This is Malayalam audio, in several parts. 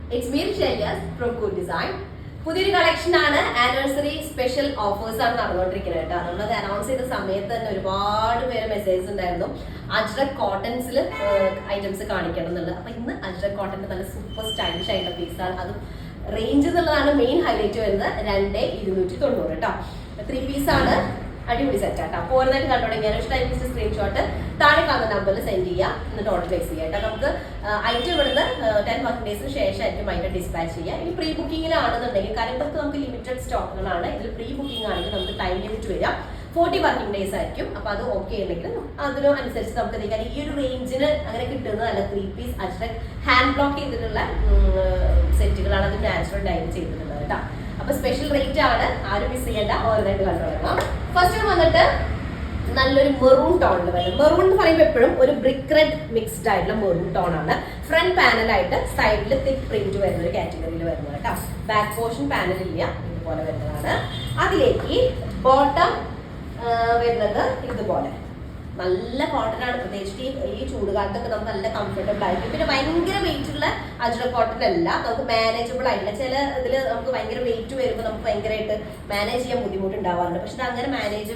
It's me Shailyas from Good Design. പുതിയൊരു കളക്ഷൻ ആണ്. ആനിവേഴ്സറി സ്പെഷ്യൽ ഓഫേഴ്സ് ആണ് നടന്നുകൊണ്ടിരിക്കുന്നത് കേട്ടോ. നമ്മളത് അനൗൺസ് ചെയ്ത സമയത്ത് തന്നെ ഒരുപാട് പേര് മെസ്സേജ് ഉണ്ടായിരുന്നു അജ്രക് കോട്ടൺസിൽ ഐറ്റംസ് കാണിക്കണം എന്നുള്ളത്. അപ്പൊ ഇന്ന് അജ്രക് കോട്ടന്റെ നല്ല സൂപ്പർ സ്റ്റൈലിഷ് ആയിട്ടുള്ള പീസാണ്. അതും റേഞ്ച് എന്നുള്ളതാണ് മെയിൻ ഹൈലൈറ്റ് വരുന്നത്. 2,290 കേട്ടോ. 3 പീസാണ്. അടിപൊളി സെറ്റ് ആട്ടോ. പോരുന്നതായിട്ട് കണ്ടുകൊടുക്കാൻ ഇഷ്ടമായി സ്ക്രീൻഷോട്ട് താഴെ കാണുന്ന നമ്പറിൽ സെൻഡ് ചെയ്യുക, എന്നിട്ട് ഓർഡർ പ്ലേസ് ചെയ്യുക കേട്ടോ. നമുക്ക് ഐറ്റം ഇവിടുന്ന് 10 വർക്കിംഗ് ഡേയ്സിന് ശേഷമായിരിക്കും ഐറ്റം ഡിസ്പാച്ച് ചെയ്യുക. ഇനി പ്രീ ബുക്കിങ്ങിലാണെന്നുണ്ടെങ്കിൽ കാരണം ഇതൊക്കെ നമുക്ക് ലിമിറ്റഡ് സ്റ്റോക്കുകളാണ്. ഇതിൽ പ്രീ ബുക്കിംഗ് ആണെങ്കിൽ നമുക്ക് ടൈം ലിമിറ്റ് വരിക 40 വർക്കിംഗ് ഡേയ്സ് ആയിരിക്കും. അപ്പൊ അത് ഓക്കെ ഉണ്ടെങ്കിൽ അതിനനുസരിച്ച് നമുക്ക് എന്തെങ്കിലും ഈ ഒരു റേഞ്ചിന് അങ്ങനെ കിട്ടുന്നതല്ല. 3 പീസ് അജ്രക് ഹാൻഡ് ബ്ലോക്ക് ചെയ്തിട്ടുള്ള സെറ്റുകളാണ് അത് നാച്ചുറൽ ഡൈൻ ചെയ്തിട്ടുള്ളത് കേട്ടോ. അപ്പൊ സ്പെഷ്യൽ റേറ്റ് ആണ്, ആരും മിസ് ചെയ്യേണ്ട. ഓരോന്നായിട്ട് കണ്ടുകൊള്ളാം. ഫസ്റ്റ് വന്നിട്ട് നല്ലൊരു മെറൂൺ ടോണിൽ വരുന്നത്. മെറൂൺ എന്ന് പറയുമ്പോൾ എപ്പോഴും ഒരു ബ്രിക്ക് റെഡ് മിക്സ്ഡ് ആയിട്ടുള്ള മെറൂൺ ടോൺ ആണ്. ഫ്രണ്ട് പാനലായിട്ട് സൈഡിൽ തിക്ക് പ്രിന്റ് വരുന്ന ഒരു കാറ്റഗറിയിൽ വരുന്നത് കേട്ടോ. ബാക്ക് പോർഷൻ പാനൽ ഇല്ല, ഇതുപോലെ വരുന്നതാണ്. അതിലേക്ക് ബോട്ടം വരുന്നത് ഇതുപോലെ നല്ല കോട്ടൺ ആണ്. പ്രത്യേകിച്ച് ഈ ചൂടുകാലത്തൊക്കെ നമുക്ക് നല്ല കംഫർട്ടബിൾ ആയിരിക്കും. പിന്നെ ഭയങ്കര വെയിറ്റ് ഉള്ള അജ്രക് കോട്ടൺ അല്ല, നമുക്ക് മാനേജബിൾ ആയിട്ടില്ല. ചില ഇതിൽ നമുക്ക് ഭയങ്കര വെയിറ്റ് വരുമ്പോൾ നമുക്ക് ഭയങ്കരമായിട്ട് മാനേജ് ചെയ്യാൻ ബുദ്ധിമുട്ടുണ്ടാവാറുണ്ട്. പക്ഷെ ഇത് അങ്ങനെ മാനേജ്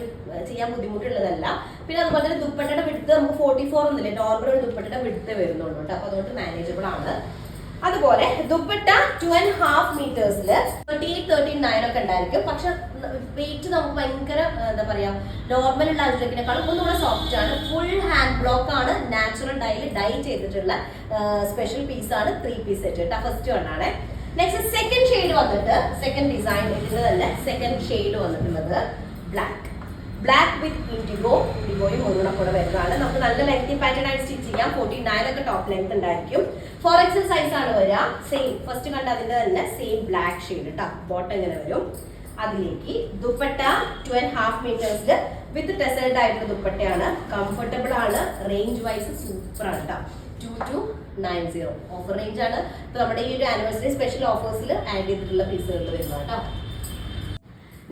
ചെയ്യാൻ ബുദ്ധിമുട്ടുള്ളതല്ല. പിന്നെ അതുപോലെ തന്നെ ദുപ്പട്ടയുടെ വിടുത്ത് നമുക്ക് 44 ഒന്നുമില്ല, നോർമൽ ദുപ്പട്ടയുടെ വിടുത്ത് വരുന്നുള്ളൂ കേട്ടോ. അപ്പൊ അതുകൊണ്ട് മാനേജബിൾ ആണ്. അതുപോലെ ദുപ്പട്ട 2.5 മീറ്റേഴ്സിൽ 38-39 ഒക്കെ ഉണ്ടായിരിക്കും. പക്ഷെ വെയിറ്റ് നമുക്ക് ഭയങ്കര എന്താ പറയാ നോർമൽ ഉള്ള അജ്രക്കിനേക്കാളും ഒന്നുകൂടെ സോഫ്റ്റ് ആണ്. ഫുൾ ഹാൻഡ് ബ്ലോക്ക് ആണ്. നാച്ചുറൽ ഡൈ ചെയ്തിട്ടുള്ള സ്പെഷ്യൽ പീസ് ആണ്. 3 പീസ് സെറ്റ് കേട്ടോ. ഫസ്റ്റ് വൺ ആണ്. നെക്സ്റ്റ് സെക്കൻഡ് ഷെയ്ഡ് വന്നിട്ട് സെക്കൻഡ് ഡിസൈൻ ഇതിന് തന്നെ സെക്കൻഡ് ഷെയ്ഡ് വന്നിട്ടുള്ളത് ബ്ലാക്ക് വിത്ത് ഇൻഡിഗോയും ഒന്നുകൂടെ കൂടെ വരുന്നതാണ്. നമുക്ക് നല്ല ലെങ്തി പാറ്റേൺ ആയിട്ട് സ്റ്റിച്ച് ചെയ്യാം. 49 ഒക്കെ ടോപ്പ് ലെങ്ത് ഉണ്ടായിരിക്കും. 4XL സൈസ് ആണ് വരിക. സെയിം ഫസ്റ്റ് കണ്ട അതിന്റെ തന്നെ സെയിം ബ്ലാക്ക് ഷെയ്ഡ് കേട്ടോ. ബോട്ടം ഇങ്ങനെ വരും. അതിലേക്ക് ദുപ്പട്ട 2.5 മീറ്റേഴ്സിൽ വിത്ത് ടെസൽഡ് ആയിട്ടുള്ള ദുപ്പട്ടയാണ്. കംഫർട്ടബിൾ ആണ്. റേഞ്ച് വൈസ് സൂപ്പർ ആണ് കേട്ടോ. 2290 ഓഫർ റേഞ്ച് ആണ്. ഇപ്പൊ നമ്മുടെ ഈ ഒരു ആനിവേഴ്സറി സ്പെഷ്യൽ ഓഫേഴ്സിൽ ആഡ് ചെയ്തിട്ടുള്ള പീസുകൾ വരുന്നത് കേട്ടോ.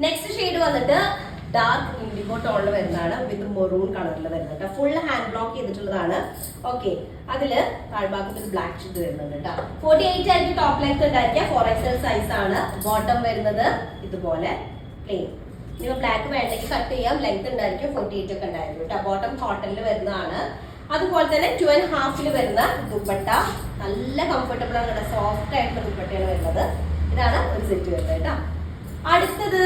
നെക്സ്റ്റ് ഷെയ്ഡ് വന്നിട്ട് ഡാർക്ക് ഇൻഡിഗോ ടോണിൽ വരുന്നതാണ്. വിത്ത് മെറൂൺ കളറിൽ വരുന്നത്. ഫുൾ ഹാൻഡ് ബ്ലോക്ക് ചെയ്തിട്ടുള്ളതാണ്. ഓക്കെ, അതില് താഴ്ഭാഗത്ത് ഒരു ബ്ലാക്ക് ഷെയ്ഡ് വരുന്നുണ്ട് കേട്ടോ. 48 ആയിരിക്കും ടോപ്പ് ലെങ്ത് ഉണ്ടായിരിക്കുക. 4XL സൈസ് ആണ്. ബോട്ടം വരുന്നത് ഇതുപോലെ പ്ലെയിൻ. നിങ്ങൾ ബ്ലാക്ക് വേണ്ടെങ്കിൽ കട്ട് ചെയ്യാം. ലെങ്ത് ഉണ്ടായിരിക്കും 48 ഒക്കെ ഉണ്ടായിരിക്കും കേട്ടോ. ബോട്ടം കോട്ടണിൽ വരുന്നതാണ്. അതുപോലെ തന്നെ 2.5 വരുന്ന ദുപ്പട്ട നല്ല കംഫർട്ടബിൾ ആണ് കേട്ടോ. സോഫ്റ്റ് ആയിട്ടുള്ള ദുപ്പട്ടയാണ് വരുന്നത്. ഇതാണ് ഒരു സെറ്റ് വരുന്നത് കേട്ടോ. അടുത്തത്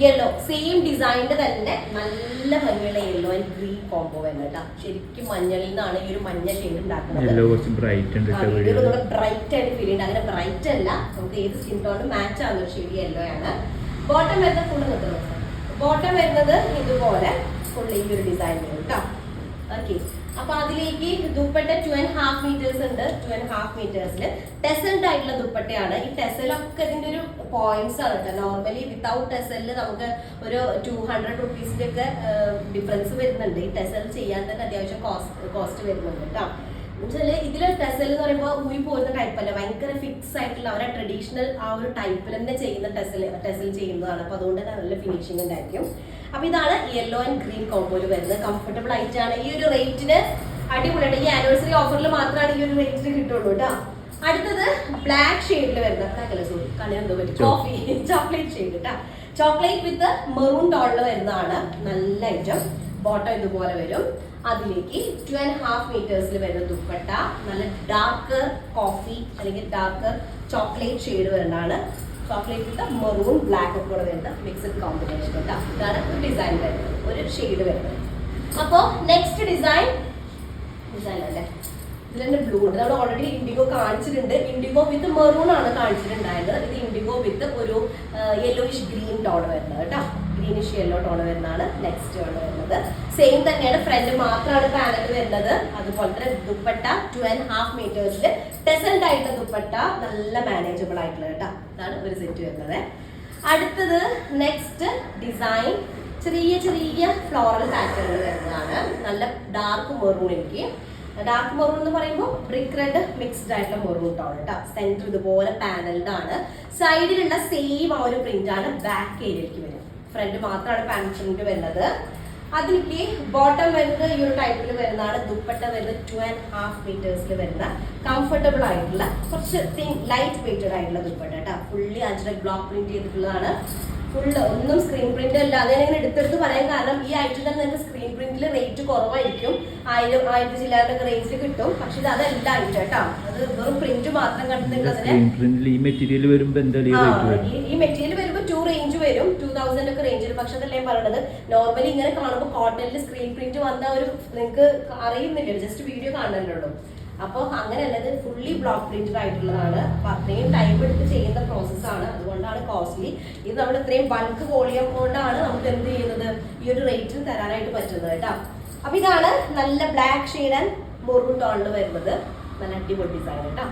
യെല്ലോ, സെയിം ഡിസൈനിന്റെ തന്നെ നല്ല ഭംഗിയുള്ള യെല്ലോ ആൻഡ് ഗ്രീൻ കോംബോ വരുന്നത്. ശരിക്കും മഞ്ഞളിൽ നിന്നാണ് ഈ ഒരു മഞ്ഞ ഷെയ്ഡ് ഉണ്ടാക്കുന്നത്. ബ്രൈറ്റ് ആയിട്ട് ഫീൽ ചെയ്യുന്നത്. അങ്ങനെ ബ്രൈറ്റ് അല്ല, നമുക്ക് ഏത് സ്കിൻ ടോണും മാച്ച് ആവുന്ന ഒരു ഷെയ്ഡ് യെല്ലോ ആണ്. ബോട്ടം വരുന്നത് ഫുള്ള് നിൽക്കുന്നത്. ബോട്ടം വരുന്നത് ഇതുപോലെ ഫുള്ള് ഈ ഒരു ഡിസൈൻ വരും കേട്ടോ. ഓക്കെ, അപ്പൊ അതിലേക്ക് ദുപ്പട്ട 2.5 മീറ്റേഴ്സ് ഉണ്ട്. 2.5 മീറ്റേഴ്സിൽ ടെസൽഡ് ആയിട്ടുള്ള ദുപ്പട്ടയാണ്. ഈ ടെസലൊക്കെ ഇതിന്റെ ഒരു പോയിന്റ്സ് ആണ് കേട്ടോ. നോർമലി വിത്തൗട്ട് ടെസലിൽ നമുക്ക് ഒരു 200 റുപ്പീസിന്റെ ഒക്കെ ഡിഫറൻസ് വരുന്നുണ്ട്. ഈ ടെസൽ ചെയ്യാൻ തന്നെ അത്യാവശ്യം കോസ്റ്റ് വരുന്നുണ്ട് കേട്ടോ. എന്നുവെച്ചാല് ഇതില് ടെസൽ എന്ന് പറയുമ്പോൾ ഊരി പോരുന്ന ടൈപ്പല്ല, ഭയങ്കര ഫിക്സ് ആയിട്ടുള്ള അവരെ ട്രഡീഷണൽ ആ ഒരു ടൈപ്പിൽ തന്നെ ചെയ്യുന്ന ടെസൽ ചെയ്യുന്നതാണ്. അപ്പൊ അതുകൊണ്ട് തന്നെ നല്ല ഫിനിഷിംഗ് ഉണ്ടായിരിക്കും. അപ്പൊ ഇതാണ് യെല്ലോ ആൻഡ് ഗ്രീൻ കോമ്പോയിൽ വരുന്നത്. കംഫർട്ടബിൾ ആയിട്ടാണ്. ഈ ഒരു റേറ്റിന് അടിപൊളിയാണ്. ഈ ആനിവേഴ്സറി ഓഫറിൽ മാത്രമാണ് ഈ ഒരു റേറ്റിന് കിട്ടുള്ളൂ കേട്ടോ. അടുത്തത് ബ്ലാക്ക് ഷെയ്ഡിൽ വരുന്ന കോഫി ചോക്ലേറ്റ് ഷെയ്ഡ് കേട്ടോ. ചോക്ലേറ്റ് വിത്ത് മെറൂൺ ടോണിൽ വരുന്നതാണ്. നല്ല ഐറ്റം. ബോട്ടം ഇതുപോലെ വരും. അതിലേക്ക് 2.5 മീറ്റേഴ്സിൽ വരുന്ന ദുപ്പട്ട നല്ല ഡാർക്ക് കോഫി അല്ലെങ്കിൽ ഡാർക്ക് ചോക്ലേറ്റ് ഷെയ്ഡ് വരുന്നതാണ്. ചോക്ലേറ്റ് വിത്ത് മെറൂൺ ബ്ലാക്ക് ഒക്കെ കൂടെ വരുന്ന മിക്സഡ് കോമ്പിനേഷൻ കേട്ടോ. ഇതാണ് ഒരു ഡിസൈൻ വരുന്നത്, ഒരു ഷെയ്ഡ് വരുന്നത്. അപ്പോൾ നെക്സ്റ്റ് ഡിസൈൻ അല്ലേ, ഇതിലെന്നെ ബ്ലൂ ഉണ്ട്. നമ്മൾ ഓൾറെഡി ഇൻഡിഗോ കാണിച്ചിട്ടുണ്ട്. ഇൻഡിഗോ വിത്ത് മെറൂൺ ആണ് കാണിച്ചിട്ടുണ്ടായത്. ഇത് ഇൻഡിഗോ വിത്ത് ഒരു യെല്ലോയിഷ് ഗ്രീൻ ടോൺ വരുന്നത് കേട്ടോ. ഗ്രീനിഷ് യെല്ലോ ടോൺ വരുന്നതാണ് നെക്സ്റ്റ് ടോൺ വരുന്നത്. സെയിം തന്നെയാണ്. ഫ്രണ്ട് മാത്രമാണ് പാനൽ വരുന്നത്. അതുപോലെ തന്നെ ദുപ്പട്ട 2.5 മീറ്റേഴ്സിൽ ടെസൽഡ് ആയിട്ടുള്ള ദുപ്പട്ട നല്ല മാനേജബിൾ ആയിട്ടുള്ള കേട്ടോ. ഇതാണ് ഒരു സെറ്റ് വരുന്നത്. അടുത്തത് നെക്സ്റ്റ് ഡിസൈൻ ചെറിയ ഫ്ലോറൽ പാറ്റേൺ വരുന്നതാണ്. നല്ല ഡാർക്ക് മെറൂണിലേക്ക്. ഡാർക്ക് മെറൂൺ എന്ന് പറയുമ്പോൾ ബ്രിക്ക് റെഡ് മിക്സ്ഡ് ആയിട്ടുള്ള മെറൂൺ ടോൺ കേട്ടോ. സെന്റർ ഇതുപോലെ പാനൽഡ് ആണ്. സൈഡിലുള്ള സെയിം ആ ഒരു പ്രിന്റ് ആണ് ബാക്ക് ഏരിയയിലേക്ക് വരും. ഫ്രണ്ട് മാത്രമാണ് പാനൽ പ്രിന്റ് വരുന്നത്. അതിലേക്ക് ബോട്ടം വരുന്നത് ഈ ഒരു ടൈപ്പിൽ വരുന്നതാണ്. ദുപ്പട്ട വരുന്നത് 2.5 മീറ്റേഴ്സിൽ വരുന്ന കംഫർട്ടബിൾ ആയിട്ടുള്ള കുറച്ച് ലൈറ്റ് വെയിറ്റഡ് ആയിട്ടുള്ള ദുപ്പട്ട കേട്ടോ. ഫുള്ളി അജ്രക് ബ്ലോക്ക് പ്രിന്റ് ചെയ്തിട്ടുള്ളതാണ്. ഫുള്ള് ഒന്നും സ്ക്രീൻ പ്രിന്റ് അല്ല. അതിനെ എടുത്തെടുത്ത് പറയാൻ കാരണം ഈ ഐറ്റം തന്നെ നിങ്ങൾക്ക് സ്ക്രീൻ പ്രിന്റിൽ റേറ്റ് കുറവായിരിക്കും. 1000 ചില്ലാരുടെ റേഞ്ചിൽ കിട്ടും. പക്ഷെ ഇത് അതല്ല ഐറ്റം കേട്ടോ. അത് വെറും പ്രിന്റ് മാത്രം കണ്ടിട്ടുള്ളതിന് ഈ മെറ്റീരിയൽ വരുമ്പോൾ ഈ മെറ്റീരിയൽ വരുമ്പോൾ 2 റേഞ്ച് വരും, 2000 ഒക്കെ റേഞ്ച് വരും. പക്ഷെ അതല്ലേ പറയുന്നത്, നോർമലി ഇങ്ങനെ കാണുമ്പോൾ കോട്ടണിൽ സ്ക്രീൻ പ്രിന്റ് വന്ന ഒരു നിങ്ങൾക്ക് അറിയുന്നില്ല, ജസ്റ്റ് വീഡിയോ കാണാനുള്ളൂ. അപ്പോൾ അങ്ങനെയല്ലത് ഫുള്ളി ബ്ലോക്ക് പ്രിന്റഡ് ആയിട്ടുള്ളതാണ്. അപ്പൊ അത്രയും ടൈം എടുത്ത് ചെയ്യുന്ന പ്രോസസ്സാണ്, അതുകൊണ്ടാണ് കോസ്റ്റ്ലി. ഇത് നമ്മൾ ഇത്രയും ബൾക്ക് വോളിയം കൊണ്ടാണ് നമുക്ക് എന്ത് ചെയ്യുന്നത് ഈ ഒരു റേറ്റിൽ തരാനായിട്ട് പറ്റുന്നത് കേട്ടോ. അപ്പൊ ഇതാണ് നല്ല ബ്ലാക്ക് ഷെയ്ഡ് ആൻഡ് മെറൂൺ ടോണിൽ വരുന്നത്. നല്ല അടിപൊളി ഡിസൈൻ കേട്ടോ.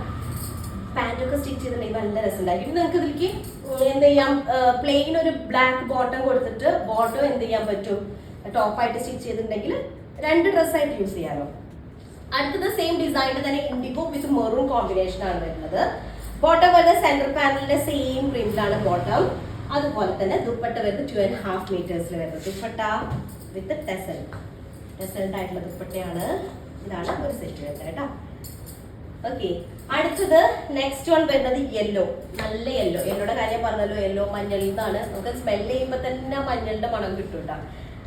പാൻറ്റൊക്കെ സ്റ്റിച്ച് ചെയ്തിട്ടുണ്ടെങ്കിൽ നല്ല രസമുണ്ടായിരിക്കും. നിങ്ങൾക്ക് ഇതിലേക്ക് എന്ത് ചെയ്യാം, പ്ലെയിൻ ഒരു ബ്ലാക്ക് ബോട്ടം കൊടുത്തിട്ട് ബോട്ടം എന്ത് ചെയ്യാൻ പറ്റും, ടോപ്പായിട്ട് സ്റ്റിച്ച് ചെയ്തിട്ടുണ്ടെങ്കിൽ 2 ഡ്രസ്സായിട്ട് യൂസ് ചെയ്യാമല്ലോ. അടുത്തത് സെയിം ഡിസൈനിൽ തന്നെ ഇൻഡിഗോ വിത്ത് മെറൂൺ കോമ്പിനേഷൻ ആണ് വരുന്നത്. ബോട്ടം വരുന്നത് സെന്റർ പാനലിന്റെ സെയിം പ്രിന്റിലാണ് ബോട്ടം. അതുപോലെ തന്നെ ദുപ്പട്ട വരുന്നത് 2.5 മീറ്റേഴ്സിൽ വരുന്നത് ദുപ്പട്ട വിത്ത് ടെസൽഡ് ആയിട്ടുള്ള ദുപ്പട്ടയാണ്. ഇതാണ് ഒരു സെറ്റ് വരുന്നത് കേട്ടോ. ഓക്കെ, അടുത്തത് നെക്സ്റ്റ് വൺ വരുന്നത് യെല്ലോ. നല്ല യെല്ലോയുടെ കാര്യം പറഞ്ഞല്ലോ, യെല്ലോ മഞ്ഞളിൽ നിന്നാണ് നമുക്ക് സ്മെല് ചെയ്യുമ്പോൾ തന്നെ മഞ്ഞളുടെ മണം കിട്ടും കേട്ടോ.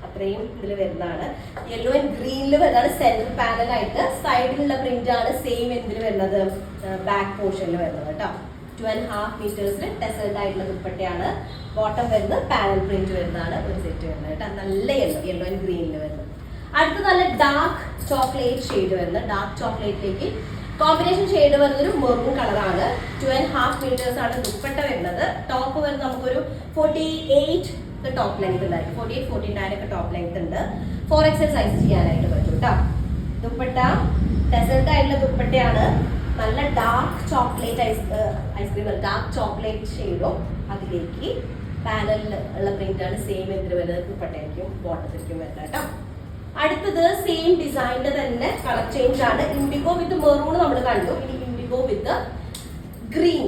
അത്രയും ഇതിൽ വരുന്നതാണ്. യെല്ലോ ആൻഡ് ഗ്രീനിൽ വരുന്നതാണ് സെന്റർ പാനലായിട്ട്. സൈഡിലുള്ള പ്രിന്റ് ആണ് സെയിം എന്തിൽ വരുന്നത്, ബാക്ക് പോർഷനിൽ വരുന്നത് കേട്ടോ. 2.5 മീറ്റേഴ്സിൽ ടെസൽഡ് ആയിട്ടുള്ള ദുപ്പട്ടയാണ്. ബോട്ടം വരുന്നത് പാനൽ പ്രിന്റ് വരുന്നതാണ് ഒരു സെറ്റ് വരുന്നത് കേട്ടോ. നല്ല യെല്ലോ ആൻഡ് ഗ്രീനിൽ വരുന്നത്. അടുത്ത നല്ല ഡാർക്ക് ചോക്ലേറ്റ് ഷെയ്ഡ് വരുന്നത്. ഡാർക്ക് ചോക്ലേറ്റിലേക്ക് കോമ്പിനേഷൻ ഷെയ്ഡ് വരുന്നത് ഒരു മെറൂൺ കളറാണ്. 2.5 മീറ്റേഴ്സ് ആണ് ദുപ്പട്ട വരുന്നത്. ടോപ്പ് വരുന്നത് നമുക്കൊരു 48 ടോപ്പ് ലെങ്ത് ഉണ്ടായിരിക്കും. 48-49 ഒക്കെ ടോപ്പ് ലെങ്ത് ഉണ്ട്. 4XL സൈസ് ചെയ്യാനായിട്ട് പറ്റും കേട്ടോ. ദുപ്പട്ട ടെസൽഡ് ആയിട്ടുള്ള ദുപ്പട്ടയാണ്. നല്ല dark chocolate ice cream dark chocolate ഷെയ്ഡും അതിലേക്ക് പാനലിൽ ഉള്ള പ്രിന്റ് ആണ് സെയിം എന്തിന് വരുന്നത്, ദുപ്പട്ടയ്ക്കും ബോട്ടത്തിലേക്കും വരുന്നത് കേട്ടോ. അടുത്തത് സെയിം ഡിസൈനിന്റെ തന്നെ കളർ ചേഞ്ച് ആണ്. ഇൻഡിഗോ വിത്ത് മെറൂൺ നമ്മൾ കണ്ടു. ഇനി ഇൻഡിഗോ വിത്ത് ഗ്രീൻ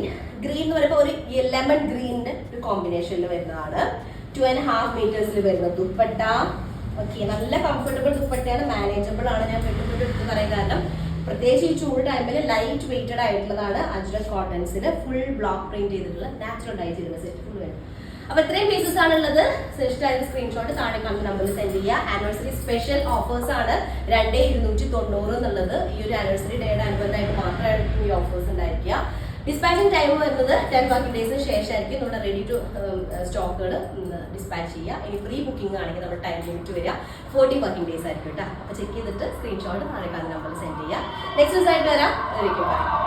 എന്ന് പറയുമ്പോൾ ഒരു ലെമൺ ഗ്രീനിന്റെ ഒരു കോമ്പിനേഷനിൽ വരുന്നതാണ്. 2.5 മീറ്റേഴ്സിൽ വരുന്ന ദുപ്പട്ട. ഓക്കെ, നല്ല കംഫർട്ടബിൾ ദുപ്പട്ടയാണ്, മാനേജബിൾ ആണ്. ഞാൻ പെട്ടെന്ന് എടുത്ത് പറയാൻ കാരണം പ്രത്യേകിച്ച് ഈ ചൂട് ടൈമിൽ ലൈറ്റ് വെയിറ്റഡ് ആയിട്ടുള്ളതാണ്. അജ്രക് കോട്ടൺസിൽ ഫുൾ ബ്ലോക്ക് പ്രിന്റ് ചെയ്തിട്ടുള്ള നാച്ചുറൽ ഡൈ ചെയ്തിട്ടുള്ള സെറ്റ് ഫുൾ വരും. അപ്പൊ ഇത്രയും പീസസ് ആണുള്ളത്. ഇഷ്ടമായത് സ്ക്രീൻഷോട്ട് താഴെ കാണുന്ന നമ്പറിൽ സെൻഡ് ചെയ്യുക. ആനിവേഴ്സറി സ്പെഷ്യൽ ഓഫേഴ്സ് ആണ് 2,290 എന്നുള്ളത്. ഈ ഒരു ആനിവേഴ്സറി ഡേയുടെ അനുബന്ധമായിട്ട് മാത്രമായിരിക്കും ഈ ഓഫേഴ്സ് ഉണ്ടായിരിക്കുക. ഡിസ്പാച്ചിങ് ടൈം വരുന്നത് 10 വർക്കിംഗ് ഡേയ്സിന് ശേഷമായിരിക്കും നമ്മുടെ റെഡി ടു സ്റ്റോക്കുകൾ ഡിസ്പാച്ച് ചെയ്യുക. ഇനി പ്രീ ബുക്കിംഗ് ആണെങ്കിൽ നമ്മുടെ ടൈം ലിമിറ്റ് വരിക 40 വർക്കിംഗ് ഡേയ്സ് ആയിരിക്കും കേട്ടോ. അപ്പോൾ ചെക്ക് ചെയ്തിട്ട് സ്ക്രീൻഷോട്ട് താഴെ കാണുന്ന നമ്പറിൽ സെൻഡ് ചെയ്യുക. നെക്സ്റ്റ് ദിവസമായിട്ട് വരാം.